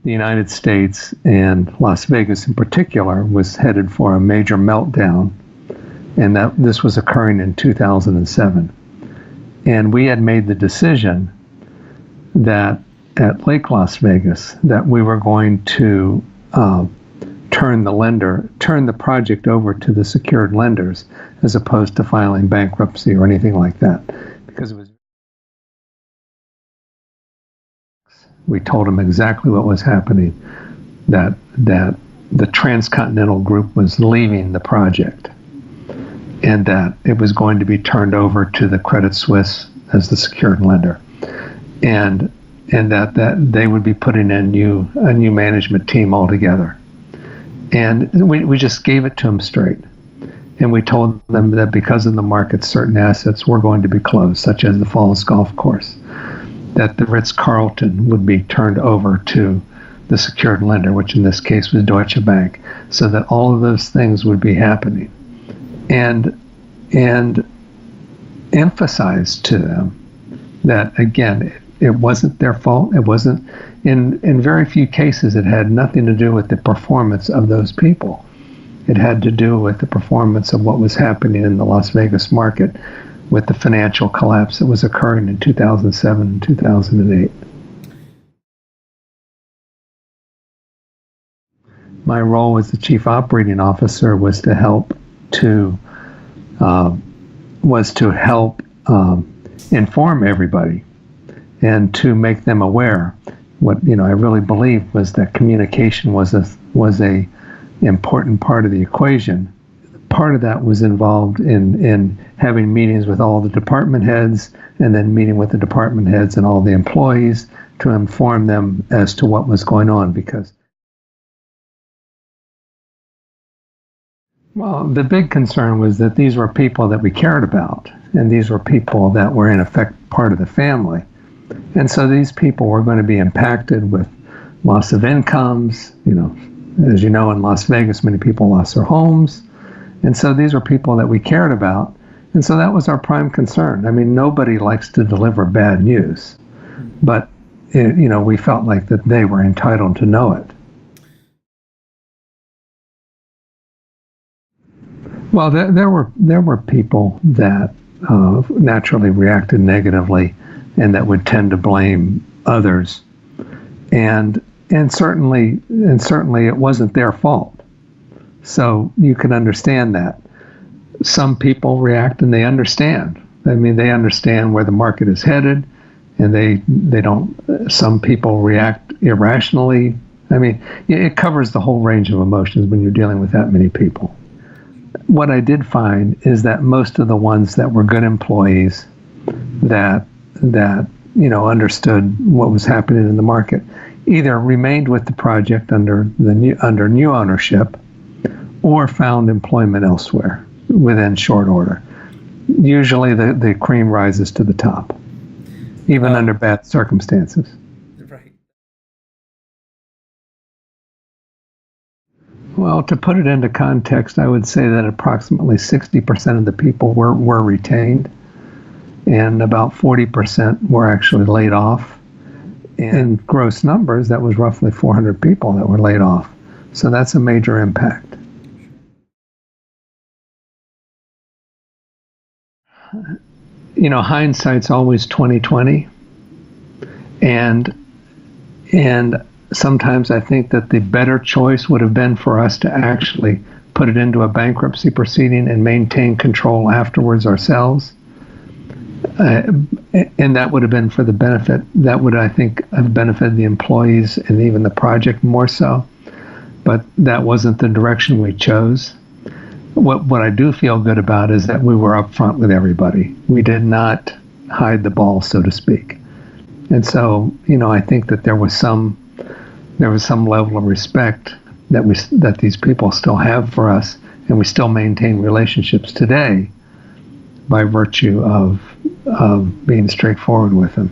the United States and Las Vegas in particular was headed for a major meltdown, and that this was occurring in 2007. And we had made the decision that at Lake Las Vegas that we were going to turn the project over to the secured lenders as opposed to filing bankruptcy or anything like that, because we told them exactly what was happening, that the Transcontinental Group was leaving the project and that it was going to be turned over to the Credit Suisse as the secured lender, and that they would be putting in a new management team altogether. And we just gave it to them straight. And we told them that because of the market, certain assets were going to be closed, such as the Falls Golf Course, that the Ritz-Carlton would be turned over to the secured lender, which in this case was Deutsche Bank, so that all of those things would be happening. And emphasized to them that, again, it wasn't their fault. It wasn't, in very few cases, it had nothing to do with the performance of those people. It had to do with the performance of what was happening in the Las Vegas market with the financial collapse that was occurring in 2007 and 2008. My role as the chief operating officer was to help inform everybody and to make them aware. What I really believed was that communication was a important part of the equation. Part of that was involved in having meetings with all the department heads and then meeting with the department heads and all the employees to inform them as to what was going on, because the big concern was that these were people that we cared about, and these were people that were in effect part of the family. And so these people were going to be impacted with loss of incomes. As you know, in Las Vegas, many people lost their homes. And so these were people that we cared about. And so that was our prime concern. I mean, nobody likes to deliver bad news, but we felt like that they were entitled to know it. Well, there were people that naturally reacted negatively and that would tend to blame others, and certainly it wasn't their fault. So you can understand that. Some people react and they understand. I mean, they understand where the market is headed, and they don't. Some people react irrationally. I mean, it covers the whole range of emotions when you're dealing with that many people. What I did find is that most of the ones that were good employees that understood what was happening in the market either remained with the project under new ownership or found employment elsewhere within short order. Usually the cream rises to the top, even under bad circumstances. Right. Well, to put it into context, I would say that approximately 60% of the people were retained, and about 40% were actually laid off. In gross numbers, that was roughly 400 people that were laid off. So that's a major impact. Hindsight's always 20/20, and sometimes I think that the better choice would have been for us to actually put it into a bankruptcy proceeding and maintain control afterwards ourselves. And that would have been for the benefit. That would, I think, have benefited the employees and even the project more so. But that wasn't the direction we chose. What I do feel good about is that we were upfront with everybody. We did not hide the ball, so to speak. And so, I think that there was some level of respect that these people still have for us, and we still maintain relationships today by virtue of being straightforward with them.